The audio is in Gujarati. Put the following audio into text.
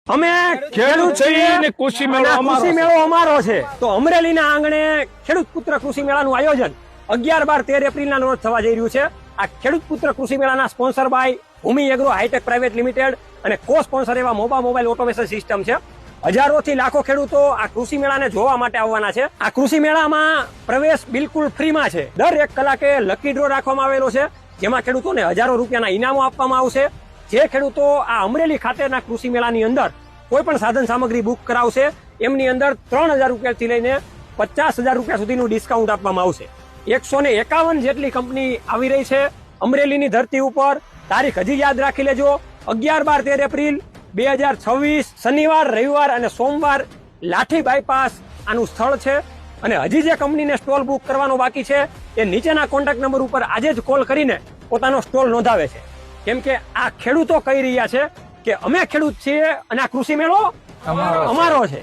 અમે ખેડૂત છીએ અને કૃષિ મેળો અમારો છે. તો અમરેલીના આંગણે ખેડૂત પુત્ર કૃષિ મેળાનું આયોજન 11, 12, 13 એપ્રિલના રોજ થવા જઈ રહ્યું છે. આ ખેડૂત પુત્ર કૃષિ મેળાના sponsor by Bhumi agro hitech private limited અને કો સ્પોન્સર એવા મોબાઈલ ઓટોમેશન સિસ્ટમ છે. હજારોથી લાખો ખેડૂતો આ કૃષિ મેળાને જોવા માટે આવવાના છે. આ કૃષિ મેળામાં પ્રવેશ બિલકુલ ફ્રીમાં છે. દર 1 કલાકે લકી ડ્રો રાખવામાં આવેલો છે, જેમાં ખેડૂતોને હજારો રૂપિયાના ઇનામો આપવામાં આવશે. જે ખેડૂતો આ અમરેલી ખાતેના કૃષિ મેળાની અંદર કોઈ પણ સાધન સામગ્રી બુક કરાવશે એમની અંદર 3000 રૂપિયાથી લઈને 50,000 રૂપિયા સુધીનું ડિસ્કાઉન્ટ આપવામાં આવશે. 151 જેટલી કંપની આવી રહી છે અમરેલીની ધરતી ઉપર. તારીખ હજી યાદ રાખી લેજો, 11, 12, 13 એપ્રિલ 2026 શનિવાર, રવિવાર અને સોમવાર લાઠી બાયપાસ આનું સ્થળ છે. અને હજી જે કંપનીને સ્ટોલ બુક કરવાનો બાકી છે એ નીચેના કોન્ટેક્ટ નંબર ઉપર આજે જ કોલ કરીને પોતાનો સ્ટોલ નોંધાવે છે. કેમ કે આ ખેડૂતો કહી રહ્યા છે કે અમે ખેડૂત છીએ અને આ કૃષિ મેળો અમારો છે.